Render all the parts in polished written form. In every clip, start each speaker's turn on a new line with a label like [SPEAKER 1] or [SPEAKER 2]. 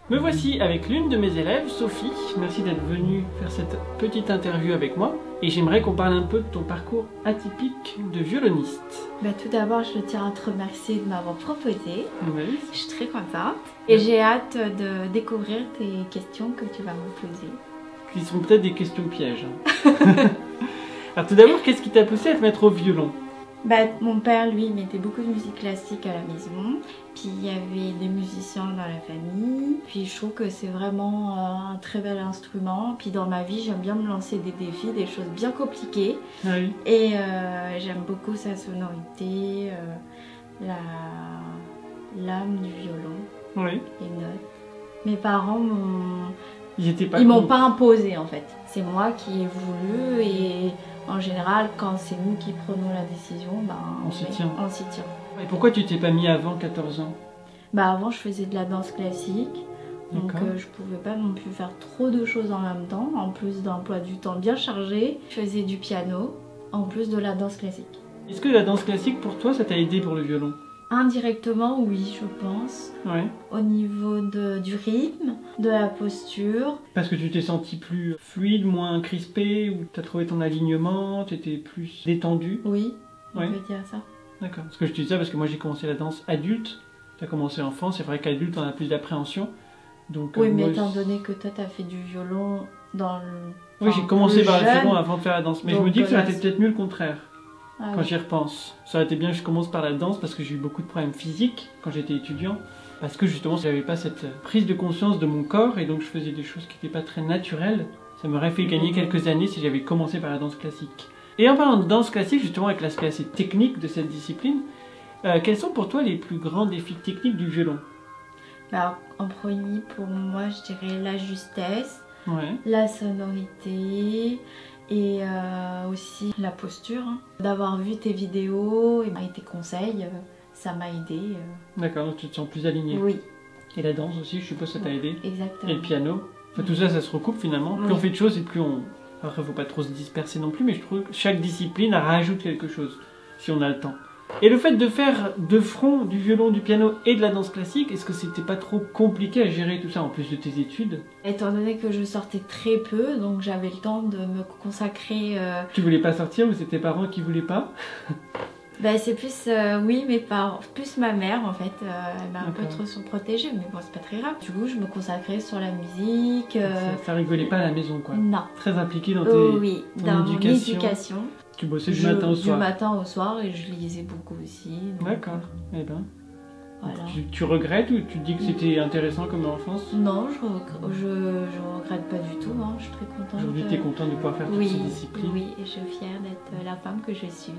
[SPEAKER 1] Me voici avec l'une de mes élèves, Sophie. Merci d'être venue faire cette petite interview avec moi. Et j'aimerais qu'on parle un peu de ton parcours atypique de violoniste.
[SPEAKER 2] Tout d'abord, je tiens à te remercier de m'avoir proposé.
[SPEAKER 1] Oui.
[SPEAKER 2] Je suis très contente. Et j'ai hâte de découvrir tes questions que tu vas me poser.
[SPEAKER 1] Qui sont peut-être des questions pièges. Alors tout d'abord, qu'est-ce qui t'a poussé à te mettre au violon?
[SPEAKER 2] Mon père, lui, mettait beaucoup de musique classique à la maison. Puis il y avait des musiciens dans la famille. Puis je trouve que c'est vraiment un très bel instrument. Puis dans ma vie, j'aime bien me lancer des défis, des choses bien compliquées.
[SPEAKER 1] Ah oui.
[SPEAKER 2] Et j'aime beaucoup sa sonorité, l'âme du violon,
[SPEAKER 1] Oui.
[SPEAKER 2] les notes. Mes parents
[SPEAKER 1] Ils
[SPEAKER 2] m'ont pas imposé en fait. C'est moi qui ai voulu et en général, quand c'est nous qui prenons la décision,
[SPEAKER 1] on s'y tient.
[SPEAKER 2] Et
[SPEAKER 1] pourquoi tu t'es pas mis avant 14 ans?
[SPEAKER 2] Avant, je faisais de la danse classique. Donc je pouvais pas non plus faire trop de choses en même temps, en plus d'un emploi du temps bien chargé. Je faisais du piano, en plus de la danse classique.
[SPEAKER 1] Est-ce que la danse classique, pour toi, ça t'a aidé pour le violon?
[SPEAKER 2] Indirectement, oui, je pense.
[SPEAKER 1] Ouais.
[SPEAKER 2] Au niveau du rythme, de la posture.
[SPEAKER 1] Parce que tu t'es senti plus fluide, moins crispé, ou tu as trouvé ton alignement, tu étais plus détendu?
[SPEAKER 2] Oui, on peut dire ça.
[SPEAKER 1] D'accord. Parce que je te dis ça parce que moi j'ai commencé la danse adulte. Tu as commencé enfant, c'est vrai qu'adulte on a plus d'appréhension. Donc,
[SPEAKER 2] oui, mais étant donné que toi tu as fait du violon dans le...
[SPEAKER 1] Oui, j'ai commencé par le violon avant de faire la danse. Mais je me dis que ça aurait été peut-être mieux le contraire. Quand j'y repense. Ça aurait été bien que je commence par la danse parce que j'ai eu beaucoup de problèmes physiques quand j'étais étudiant. Parce que justement, j'avais pas cette prise de conscience de mon corps et donc je faisais des choses qui n'étaient pas très naturelles. Ça m'aurait fait gagner quelques années si j'avais commencé par la danse classique. Et en parlant de danse classique, justement avec l'aspect assez technique de cette discipline, quels sont pour toi les plus grands défis techniques du violon?
[SPEAKER 2] En premier, pour moi, je dirais la justesse,
[SPEAKER 1] ouais.
[SPEAKER 2] La sonorité et aussi la posture. D'avoir vu tes vidéos et tes conseils, ça m'a aidé.
[SPEAKER 1] D'accord, donc tu te sens plus aligné.
[SPEAKER 2] Oui.
[SPEAKER 1] Et la danse aussi, je suppose que ça t'a aidé.
[SPEAKER 2] Exactement.
[SPEAKER 1] Et le piano. Enfin, tout ça, ça se recoupe finalement. Plus on fait de choses et plus on... Après, faut pas trop se disperser non plus, mais je trouve que chaque discipline rajoute quelque chose, si on a le temps. Et le fait de faire de front du violon, du piano et de la danse classique, est-ce que c'était pas trop compliqué à gérer tout ça en plus de tes études? Étant
[SPEAKER 2] donné que je sortais très peu, donc j'avais le temps de me consacrer...
[SPEAKER 1] Tu voulais pas sortir ou c'est tes parents qui voulaient pas?
[SPEAKER 2] C'est plus, oui, mes parents, plus ma mère en fait, elle m'a un peu trop protégée, mais bon, c'est pas très grave. Du coup, je me consacrais sur la musique.
[SPEAKER 1] Ça rigolait pas à la maison, quoi.
[SPEAKER 2] Non.
[SPEAKER 1] Très impliquée dans
[SPEAKER 2] ton éducation.
[SPEAKER 1] Tu bossais du matin au soir.
[SPEAKER 2] Du matin au soir et je lisais beaucoup aussi.
[SPEAKER 1] D'accord, eh ben.
[SPEAKER 2] Voilà.
[SPEAKER 1] Tu regrettes ou tu te dis que c'était intéressant comme enfance?
[SPEAKER 2] Non, je regrette pas du tout, hein. Je suis très contente.
[SPEAKER 1] Aujourd'hui, tu es contente de pouvoir faire toutes ces disciplines?
[SPEAKER 2] Oui, et je suis fière d'être la femme que je suis.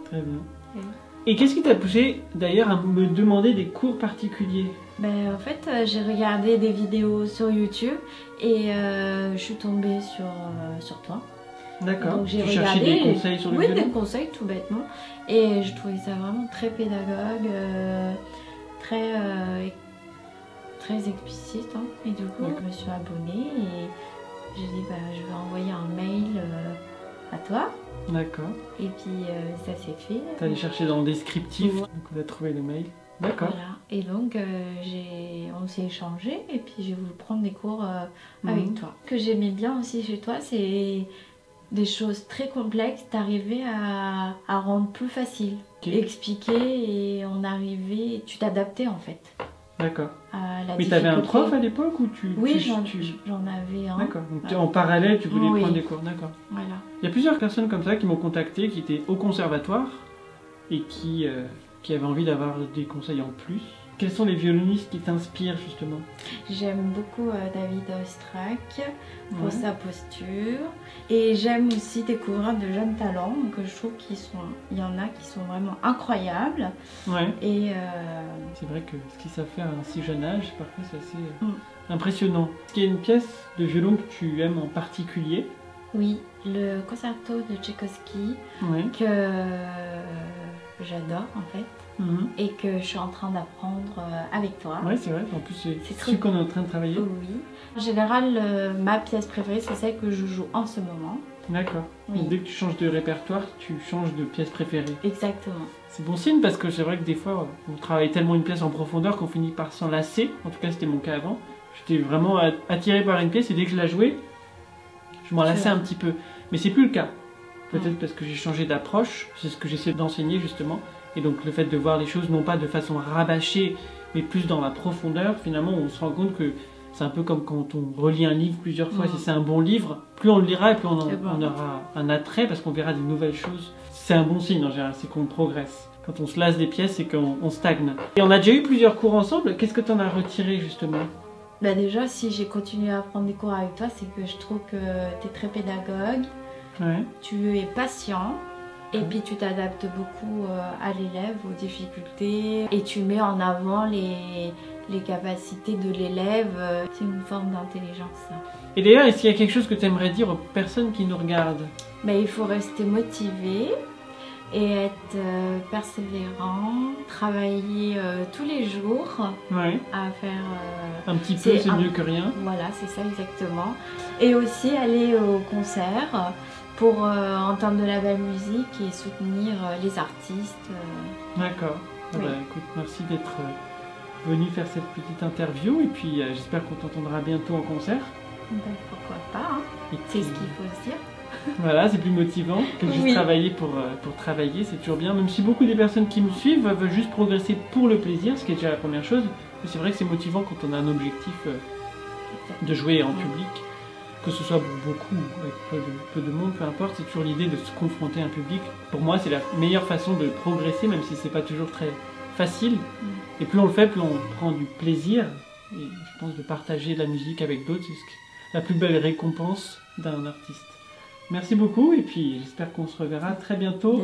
[SPEAKER 1] Très bien.
[SPEAKER 2] Oui.
[SPEAKER 1] Et qu'est-ce qui t'a poussé d'ailleurs à me demander des cours particuliers?
[SPEAKER 2] En fait, j'ai regardé des vidéos sur YouTube et je suis tombée sur toi.
[SPEAKER 1] D'accord.
[SPEAKER 2] Donc j'ai
[SPEAKER 1] regardé des conseils sur le violon?
[SPEAKER 2] Oui, des conseils tout bêtement. Et je trouvais ça vraiment très pédagogue, très explicite. Hein. Et du coup, je me suis abonnée et j'ai dit je vais envoyer un mail à toi.
[SPEAKER 1] D'accord.
[SPEAKER 2] Et puis ça s'est fait.
[SPEAKER 1] T'es allé chercher dans le descriptif, donc on a trouvé le mail. D'accord.
[SPEAKER 2] Voilà. Et donc on s'est échangé et puis j'ai voulu prendre des cours avec toi. Ce que j'aimais bien aussi chez toi, c'est des choses très complexes, t'arrivais à rendre plus facile. Expliquer et tu t'adaptais en fait.
[SPEAKER 1] D'accord. Mais t'avais un prof à l'époque ou
[SPEAKER 2] Oui, j'en avais un.
[SPEAKER 1] D'accord. Donc en parallèle, tu voulais prendre des cours. D'accord.
[SPEAKER 2] Voilà.
[SPEAKER 1] Il y a plusieurs personnes comme ça qui m'ont contacté, qui étaient au conservatoire et qui avaient envie d'avoir des conseils en plus. Quels sont les violonistes qui t'inspirent justement?
[SPEAKER 2] J'aime beaucoup David Oistrakh pour sa posture. Et j'aime aussi découvrir de jeunes talents que je trouve il y en a qui sont vraiment incroyables.
[SPEAKER 1] Ouais.
[SPEAKER 2] Et
[SPEAKER 1] c'est vrai que ce qu'ils savent faire à un si jeune âge, parfois c'est assez impressionnant. Est-ce qu'il y a une pièce de violon que tu aimes en particulier?
[SPEAKER 2] Oui, le concerto de Tchaïkovski que j'adore en fait. Et que je suis en train d'apprendre avec toi.
[SPEAKER 1] Oui, c'est vrai, en plus c'est celui qu'on est en train de travailler.
[SPEAKER 2] Oui. En général, ma pièce préférée, c'est celle que je joue en ce moment.
[SPEAKER 1] D'accord. Oui. Donc dès que tu changes de répertoire, tu changes de pièce préférée.
[SPEAKER 2] Exactement.
[SPEAKER 1] C'est bon signe parce que c'est vrai que des fois, on travaille tellement une pièce en profondeur qu'on finit par s'en lasser. En tout cas, c'était mon cas avant. J'étais vraiment attiré par une pièce et dès que je la jouais, je m'en lassais un petit peu. Mais c'est plus le cas. Peut-être parce que j'ai changé d'approche, c'est ce que j'essaie d'enseigner justement. Et donc le fait de voir les choses non pas de façon rabâchée, mais plus dans la profondeur, finalement on se rend compte que c'est un peu comme quand on relit un livre plusieurs fois. Si c'est un bon livre, plus on le lira et plus on aura un attrait parce qu'on verra des nouvelles choses. C'est un bon signe en général, c'est qu'on progresse. Quand on se lasse des pièces, c'est qu'on stagne. Et on a déjà eu plusieurs cours ensemble, qu'est-ce que tu en as retiré justement?
[SPEAKER 2] Bah déjà, si j'ai continué à prendre des cours avec toi, c'est que je trouve que tu es très pédagogue, tu es patient, et puis tu t'adaptes beaucoup à l'élève, aux difficultés, et tu mets en avant les capacités de l'élève. C'est une forme d'intelligence, ça.
[SPEAKER 1] Et d'ailleurs, est-ce qu'il y a quelque chose que tu aimerais dire aux personnes qui nous regardent?
[SPEAKER 2] Il faut rester motivé et être persévérant, travailler tous les jours à faire...
[SPEAKER 1] un petit peu, c'est mieux que rien.
[SPEAKER 2] Voilà, c'est ça exactement. Et aussi aller au concert pour entendre de la belle musique et soutenir les artistes.
[SPEAKER 1] D'accord. Bah, écoute, merci d'être venu faire cette petite interview et puis j'espère qu'on t'entendra bientôt en concert.
[SPEAKER 2] Pourquoi pas, hein. C'est ce qu'il faut se dire.
[SPEAKER 1] Voilà, c'est plus motivant que juste travailler pour travailler, c'est toujours bien. Même si beaucoup des personnes qui me suivent veulent juste progresser pour le plaisir, ce qui est déjà la première chose. Mais c'est vrai que c'est motivant quand on a un objectif de jouer en public. Que ce soit beaucoup, avec peu de monde, peu importe, c'est toujours l'idée de se confronter à un public. Pour moi, c'est la meilleure façon de progresser, même si c'est pas toujours très facile. Et plus on le fait, plus on prend du plaisir. Et je pense de partager la musique avec d'autres, c'est la plus belle récompense d'un artiste. Merci beaucoup et puis j'espère qu'on se reverra très bientôt